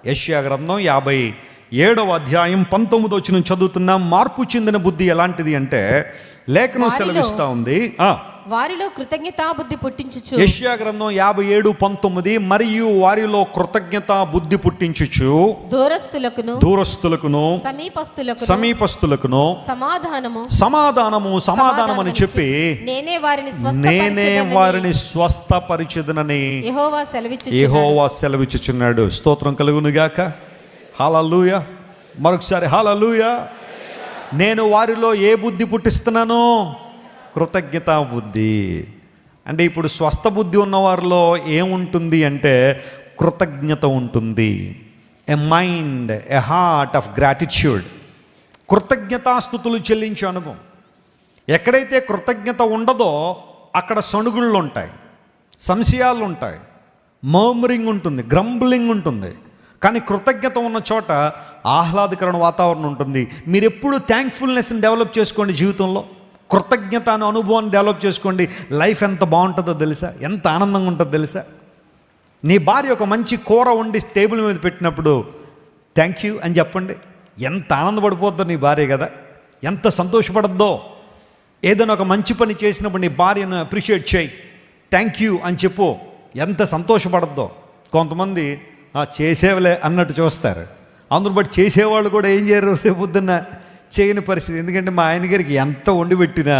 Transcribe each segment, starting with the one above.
యెషయా గ్రంథం 57వ అధ్యాయం 19వ వచనం చదువుతున్నాం. మార్పు చెందిన బుద్ధి ఎలాంటిది అంటే లేఖనం సెలవిస్తా ఉంది, వారిలో కృతజ్ఞతా బుద్ధి పుట్టించుచు. యెషయా గ్రంథం 57:19, మరియు వారిలో కృతజ్ఞతా బుద్ధి పుట్టించుచు దూరస్తులకును సమీపస్తులకును సమాధానము అని చెప్పి నేనే వారిని స్వస్థపరిచెదనని యెహోవా సెలవిచ్చుచున్నాడు. స్తోత్రం కలుగును గాక. హల్లెలూయా. మరొకసారి హల్లెలూయా. నేను వారిలో ఏ బుద్ధి పుట్టిస్తున్నాను? కృతజ్ఞతా బుద్ధి. అంటే ఇప్పుడు స్వస్థ బుద్ధి ఉన్న వారిలో ఏముంటుంది అంటే కృతజ్ఞత ఉంటుంది. A mind, a heart of gratitude. కృతజ్ఞతాస్తుతులు చెల్లించే అనుభవం. ఎక్కడైతే కృతజ్ఞత ఉండదో అక్కడ సణుగుళ్ళు ఉంటాయి, సంశయాలు ఉంటాయి, మర్మరింగ్ ఉంటుంది, గ్రంబ్లింగ్ ఉంటుంది. కానీ కృతజ్ఞత ఉన్న చోట ఆహ్లాదకరమైన వాతావరణం ఉంటుంది. మీరు ఎప్పుడు థ్యాంక్ఫుల్నెస్ని డెవలప్ చేసుకోండి. జీవితంలో కృతజ్ఞత అనే అనుభవాన్ని డెవలప్ చేసుకోండి. లైఫ్ ఎంత బాగుంటుందో తెలుసా? ఎంత ఆనందంగా ఉంటుందో తెలుసా? నీ భార్య ఒక మంచి కూర వండి టేబుల్ మీద పెట్టినప్పుడు థ్యాంక్ యూ అని చెప్పండి. ఎంత ఆనందపడిపోద్దో నీ భార్య కదా, ఎంత సంతోషపడద్దో. ఏదైనా ఒక మంచి పని చేసినప్పుడు నీ భార్యను అప్రిషియేట్ చేయి, థ్యాంక్ యూ అని చెప్పు, ఎంత సంతోషపడద్దో. కొంతమంది చేసేవలే అన్నట్టు చూస్తారు. అందును బట్టి చేసేవాళ్ళు కూడా ఏం చేయరు, రేపొద్దున్న చేయని పరిస్థితి. ఎందుకంటే మా ఆయన గారికి ఎంత వండి పెట్టినా,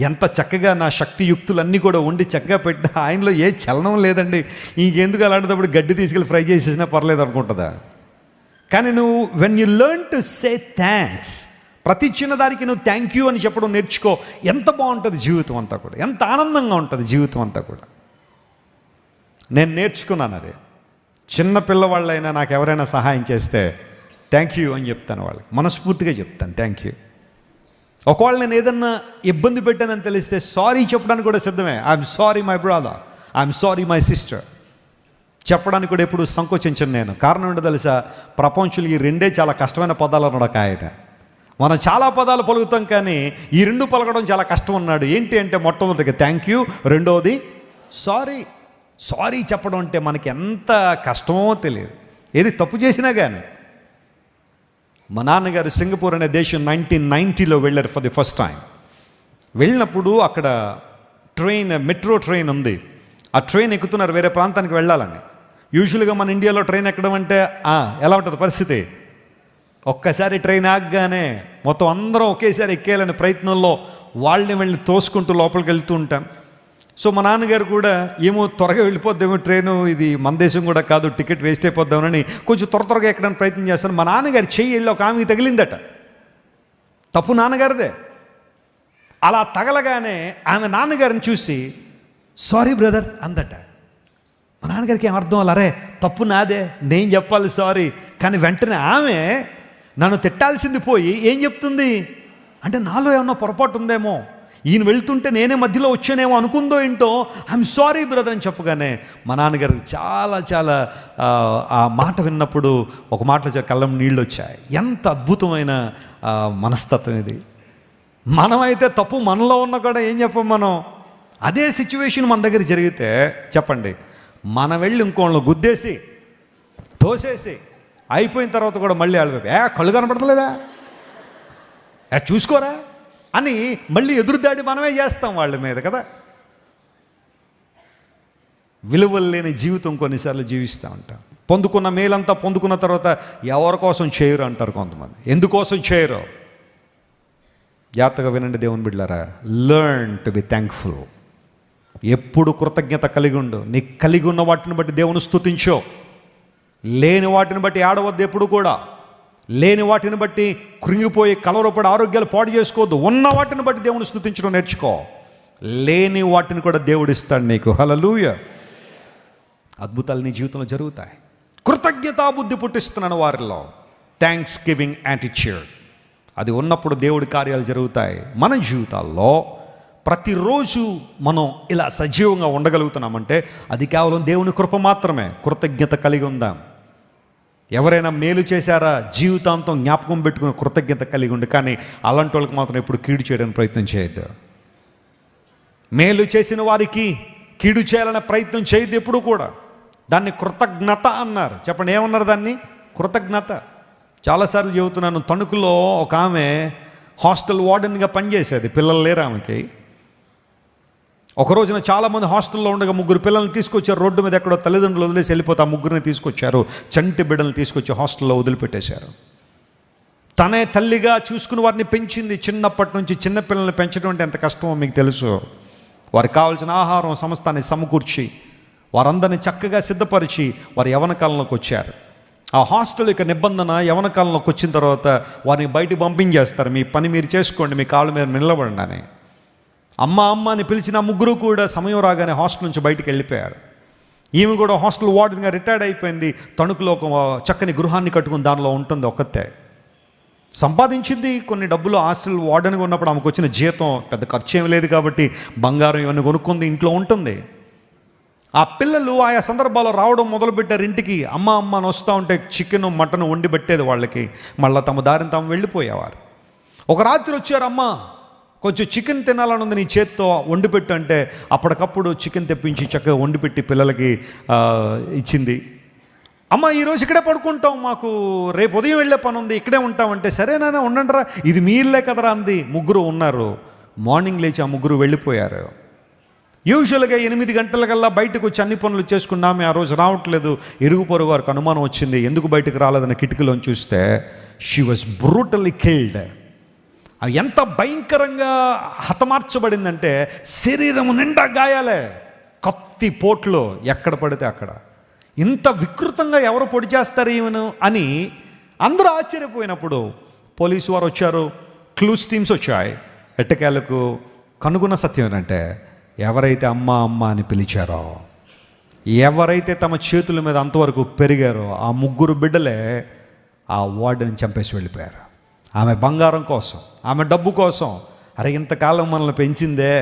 ఎంత చక్కగా నా శక్తియుక్తులన్నీ కూడా వండి చక్కగా పెట్టినా ఆయనలో ఏ చలనం లేదండి. ఇంకెందుకు అలాంటప్పుడు గడ్డి తీసుకెళ్ళి ఫ్రై చేసేసినా పర్లేదు అనుకుంటుందా? కానీ నువ్వు when you learn to say thanks, ప్రతి చిన్నదానికి నువ్వు థ్యాంక్ యూ అని చెప్పడం నేర్చుకో. ఎంత బాగుంటుంది జీవితం అంతా కూడా, ఎంత ఆనందంగా ఉంటుంది జీవితం అంతా కూడా. నేను నేర్చుకున్నాను అదే. చిన్న పిల్లవాళ్ళైనా నాకు ఎవరైనా సహాయం చేస్తే థ్యాంక్ యూ అని చెప్తాను. వాళ్ళకి మనస్ఫూర్తిగా చెప్తాను థ్యాంక్ యూ. ఒకవేళ నేను ఏదన్నా ఇబ్బంది పెట్టానని తెలిస్తే సారీ చెప్పడానికి కూడా సిద్ధమే. I'm sorry my brother, I'm sorry my sister చెప్పడానికి కూడా ఎప్పుడు సంకోచించను నేను. కారణం ఏంటో తెలుసా? ప్రపంచంలో ఈ రెండే చాలా కష్టమైన పదాలు అన్నాడు ఒక ఆయన. మనం చాలా పదాలు పలుకుతాం కానీ ఈ రెండు పలకడం చాలా కష్టం అన్నాడు. ఏంటి అంటే మొట్టమొదటిగా థ్యాంక్ యూ, రెండవది సారీ. సారీ చెప్పడం అంటే మనకి ఎంత కష్టమో తెలియదు, ఏది తప్పు చేసినా కానీ. మా నాన్నగారు సింగపూర్ అనే దేశం 1990లో వెళ్ళారు ఫర్ ది ఫస్ట్ టైం. వెళ్ళినప్పుడు అక్కడ మెట్రో ట్రైన్ ఉంది. ఆ ట్రైన్ ఎక్కుతున్నారు వేరే ప్రాంతానికి వెళ్ళాలని. యూజువల్గా మన ఇండియాలో ట్రైన్ ఎక్కడం అంటే ఎలా ఉంటుంది పరిస్థితి? ఒక్కసారి ట్రైన్ ఆగగానే మొత్తం అందరం ఒకేసారి ఎక్కేయాలనే ప్రయత్నంలో వాళ్ళని వెళ్ళి తోసుకుంటూ లోపలికి వెళ్తూ ఉంటాం. సో మా నాన్నగారు కూడా ఏమో త్వరగా వెళ్ళిపోద్దేమో ట్రైను, ఇది మన దేశం కూడా కాదు, టికెట్ వేస్ట్ అయిపోద్దామని కొంచెం త్వరగా ఎక్కడానికి ప్రయత్నం చేస్తాను. మా నాన్నగారు చెయ్యి వెళ్ళి ఒక ఆమెకి తగిలిందట. తప్పు నాన్నగారిదే. అలా తగలగానే ఆమె నాన్నగారిని చూసి సారీ బ్రదర్ అందట. మా నాన్నగారికి ఏం అర్థం అలా, అరే తప్పు నాదే, నేను చెప్పాలి సారీ. కానీ వెంటనే ఆమె నన్ను తిట్టాల్సింది పోయి ఏం చెప్తుంది అంటే నాలో ఏమన్నా పొరపాటు ఉందేమో, ఈయన వెళ్తుంటే నేనే మధ్యలో వచ్చానేమో అనుకుందో ఏంటో, ఐఎమ్ సారీ బ్రదర్ అని చెప్పగానే మా నాన్నగారికి చాలా చాలా ఆ మాట విన్నప్పుడు ఒక మాటలో కళ్ళం నీళ్ళు వచ్చాయి. ఎంత అద్భుతమైన మనస్తత్వం ఇది. మనమైతే తప్పు మనలో ఉన్న కూడా ఏం చెప్పం మనం. అదే సిచ్యువేషన్ మన దగ్గర జరిగితే చెప్పండి, మనం వెళ్ళి ఇంకోళ్ళు గుద్దేసి తోసేసి అయిపోయిన తర్వాత కూడా మళ్ళీ కళ్ళు కనపడతలేదా, చూసుకోరా అని మళ్ళీ ఎదురుదాడి మనమే చేస్తాం వాళ్ళ మీద కదా. విలువలు లేని జీవితం కొన్నిసార్లు జీవిస్తూ ఉంటాం. పొందుకున్న మేలంతా పొందుకున్న తర్వాత ఎవరి కోసం చేయరు అంటారు కొంతమంది. ఎందుకోసం చేయరు? జాగ్రత్తగా వినండి దేవుని బిడ్డలారా. Learn to be thankful. ఎప్పుడు కృతజ్ఞత కలిగి ఉండు. నీకు కలిగి ఉన్న వాటిని బట్టి దేవుని స్తుతించో. లేని వాటిని బట్టి ఆడవద్దు. ఎప్పుడు కూడా లేని వాటిని బట్టి కృంగిపోయి కలవరపడి ఆరోగ్యాలు పాడు చేసుకోవద్దు. ఉన్న వాటిని బట్టి దేవుని స్తుతించడం నేర్చుకో. లేని వాటిని కూడా దేవుడు ఇస్తాడు నీకు. హల్లెలూయా. అద్భుతాలు నీ జీవితంలో జరుగుతాయి. కృతజ్ఞతా బుద్ధి పుట్టిస్తున్నాను వారిలో. థ్యాంక్స్ గివింగ్ యాటిట్యూడ్ అది ఉన్నప్పుడు దేవుడి కార్యాలు జరుగుతాయి. మన జీవితాల్లో ప్రతిరోజు మనం ఇలా సజీవంగా ఉండగలుగుతున్నామంటే అది కేవలం దేవుని కృప మాత్రమే. కృతజ్ఞత కలిగి ఉందాం. ఎవరైనా మేలు చేశారా జీవితాంతం జ్ఞాపకం పెట్టుకుని కృతజ్ఞత కలిగి ఉండి. కానీ అలాంటి వాళ్ళకి మాత్రం ఎప్పుడు కీడు చేయడానికి ప్రయత్నం చేయొద్దు. మేలు చేసిన వారికి కీడు చేయాలనే ప్రయత్నం చేయొద్దు ఎప్పుడు కూడా. దాన్ని కృతజ్ఞత అన్నారు. చెప్పండి, ఏమన్నారు దాన్ని? కృతజ్ఞత. చాలాసార్లు చెబుతున్నాను, తణుకులో ఒక ఆమె హాస్టల్ వార్డెన్గా పనిచేసేది. పిల్లలు లేరు ఆమెకి. ఒక రోజున చాలామంది హాస్టల్లో ఉండగా 3 పిల్లల్ని తీసుకొచ్చారు. రోడ్డు మీద ఎక్కడో తల్లిదండ్రులు వదిలేసి వెళ్ళిపోతే ఆ 3 తీసుకొచ్చారు. చంటి బిడ్డలను తీసుకొచ్చి హాస్టల్లో వదిలిపెట్టేశారు. తనే తల్లిగా చూసుకుని వారిని పెంచింది. చిన్నప్పటి నుంచి చిన్నపిల్లల్ని పెంచడం అంటే ఎంత కష్టమో మీకు తెలుసు. వారికి కావాల్సిన ఆహారం సమస్తాన్ని సమకూర్చి వారందరినీ చక్కగా సిద్ధపరిచి వారు యవ్వన కాలంలోకి వచ్చారు. ఆ హాస్టల్ యొక్క నిబంధన, యవ్వన కాలంలోకి వచ్చిన తర్వాత వారిని బయటికి పంపించేస్తారు. మీ పని మీరు చేసుకోండి, మీ కాళ్ళ మీద నిలబడండి అని. అమ్మ అమ్మ అని పిలిచిన 3 కూడా సమయం రాగానే హాస్టల్ నుంచి బయటికి వెళ్ళిపోయారు. ఈమె కూడా హాస్టల్ వార్డెన్గా రిటైర్డ్ అయిపోయింది. తణుకులో ఒక చక్కని గృహాన్ని కట్టుకుని దానిలో ఉంటుంది. ఒక్కతే సంపాదించింది కొన్ని డబ్బులు. హాస్టల్ వార్డెన్గా ఉన్నప్పుడు ఆమెకు వచ్చిన జీతం పెద్ద ఖర్చు ఏమి లేదు కాబట్టి బంగారం ఇవన్నీ కొనుక్కుంది, ఇంట్లో ఉంటుంది. ఆ పిల్లలు ఆయా సందర్భాల్లో రావడం మొదలుపెట్టారు ఇంటికి. అమ్మ అమ్మ అని వస్తూ ఉంటే చికెన్ మటన్ వండి పెట్టేది వాళ్ళకి. మళ్ళీ తమ దారిని తాము వెళ్ళిపోయేవారు. ఒక రాత్రి వచ్చారు, అమ్మ కొంచెం చికెన్ తినాలని ఉంది, నీ చేత్తో వండి పెట్టు అంటే అప్పటికప్పుడు చికెన్ తెప్పించి చక్కగా వండి పెట్టి పిల్లలకి ఇచ్చింది. అమ్మ ఈరోజు ఇక్కడే పడుకుంటాం, మాకు రేపు ఉదయం వెళ్ళే పని ఉంది, ఇక్కడే ఉంటామంటే సరేనా ఉండండిరా, ఇది మీ ఇల్లే కదరా అంది. 3 ఉన్నారు. మార్నింగ్ లేచి ఆ 3 వెళ్ళిపోయారు. యూజువల్గా 8 గంటలకల్లా బయటకు వచ్చి అన్ని పనులు చేసుకున్నామే. ఆ రోజు రావట్లేదు. ఇరుగు పొరుగు వారికి అనుమానం వచ్చింది, ఎందుకు బయటకు రాలేదని కిటికీలోని చూస్తే షీ వాజ్ బ్రూటల్లీ కిల్డ్. ఎంత భయంకరంగా హతమార్చబడిందంటే శరీరం నిండా గాయాలే, కత్తి పోట్లు ఎక్కడ పడితే అక్కడ. ఇంత వికృతంగా ఎవరు పొడి చేస్తారు ఈమెను అని అందరూ ఆశ్చర్యపోయినప్పుడు పోలీసు వారు వచ్చారు, క్లూస్ టీమ్స్ వచ్చాయి. ఎట్టకేలకు కనుగొన్న సత్యం ఏంటంటే, ఎవరైతే అమ్మ అమ్మ అని పిలిచారో, ఎవరైతే తమ చేతుల మీద అంతవరకు పెరిగారో ఆ 3 బిడ్డలే ఆ వార్డుని చంపేసి వెళ్ళిపోయారు. ఆమె బంగారం కోసం, ఆమె డబ్బు కోసం. అరే ఇంతకాలం మనల్ని పెంచిందే,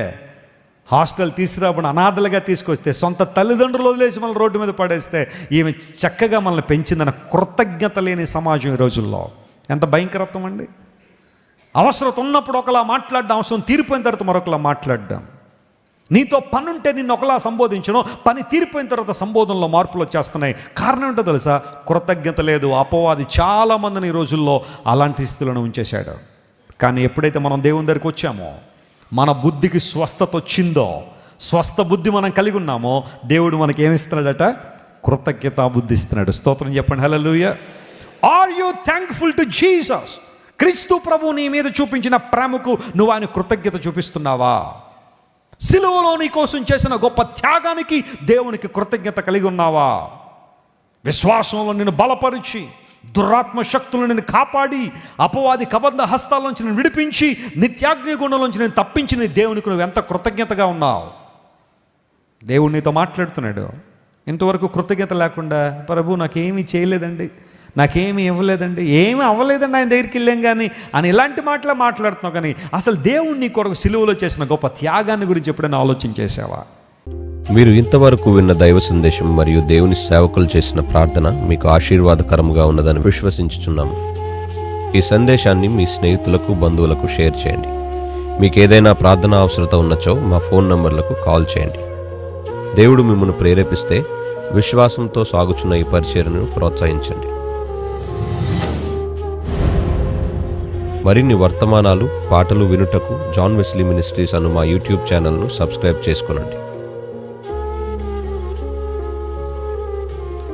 హాస్టల్ తీసుకురాబడి అనాథలుగా తీసుకొస్తే, సొంత తల్లిదండ్రులు వదిలేసి మనల్ని రోడ్డు మీద పడేస్తే ఈమె చక్కగా మనల్ని పెంచిందన్న కృతజ్ఞత లేని సమాజం ఈ రోజుల్లో. ఎంత భయంకరత్వం అండి. అవసరం ఉన్నప్పుడు ఒకలా మాట్లాడడం, అవసరం తీరిపోయిన తర్వాత మరొకలా మాట్లాడడం. నీతో పని ఉంటే నిన్ను ఒకలా సంబోధించడం, పని తీరిపోయిన తర్వాత సంబోధనలో మార్పులు వచ్చేస్తున్నాయి. కారణం ఏంటో తెలుసా? కృతజ్ఞత లేదు. అపవాది చాలామందిని ఈ రోజుల్లో అలాంటి స్థితిలో ఉంచేశాడు. కానీ ఎప్పుడైతే మనం దేవుని దగ్గరికి వచ్చామో, మన బుద్ధికి స్వస్థత వచ్చిందో, స్వస్థ బుద్ధి మనం కలిగి ఉన్నామో, దేవుడు మనకి ఏమిస్తున్నాడట? కృతజ్ఞత బుద్ధి ఇస్తున్నాడు. స్తోత్రం చెప్పండి, hallelujah. Are you thankful to Jesus? క్రీస్తు ప్రభువు నీ మీద చూపించిన ప్రేమకు నువ్వు ఆయన కృతజ్ఞత చూపిస్తున్నావా? సిలువలో నీ కోసం చేసిన గొప్ప త్యాగానికి దేవునికి కృతజ్ఞత కలిగి ఉన్నావా? విశ్వాసంలో నిన్ను బలపరిచి, దురాత్మ శక్తులను నేను కాపాడి, అపవాది కబంధ హస్తాల్లోంచి నేను విడిపించి, నిత్యాగ్ని గుండంలోంచి నేను తప్పించి నీ దేవునికి నువ్వు ఎంత కృతజ్ఞతగా ఉన్నావు? దేవుడు నీతో మాట్లాడుతున్నాడు. ఇంతవరకు కృతజ్ఞత లేకుండా, ప్రభు నాకేమీ చేయలేదండి, నాకేమీ ఇవ్వలేదండి, ఏమీ అవ్వలేదండి, ఆయన దగ్గరికి వెళ్ళాం కానీ అని ఇలాంటి మాటలు మాట్లాడుతున్నావు. కానీ అసలు దేవుడు నీ కొరకు సిలువలో చేసిన గొప్ప త్యాగాన్ని గురించి ఎప్పుడైనా ఆలోచన చేసావా? మీరు ఇంతవరకు విన్న దైవ సందేశం మరియు దేవుని సేవకులు చేసిన ప్రార్థన మీకు ఆశీర్వాదకరముగా ఉన్నదని విశ్వసించుచున్నాము. ఈ సందేశాన్ని మీ స్నేహితులకు, బంధువులకు షేర్ చేయండి. మీకు ఏదైనా ప్రార్థన అవసరత ఉన్నచో మా ఫోన్ నంబర్లకు కాల్ చేయండి. దేవుడు మిమ్మల్ని ప్రేరేపిస్తే విశ్వాసంతో సాగుచున్న ఈ పరిచర్యను ప్రోత్సహించండి. మరిన్ని వర్తమానాలు, పాటలు వినుటకు జాన్ వెస్లీ మినిస్ట్రీస్ అను మా యూట్యూబ్ ఛానల్ను సబ్స్క్రైబ్ చేసుకొనండి.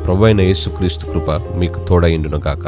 ప్రభువైన యేసుక్రీస్తు కృప మీకు తోడైండును గాక.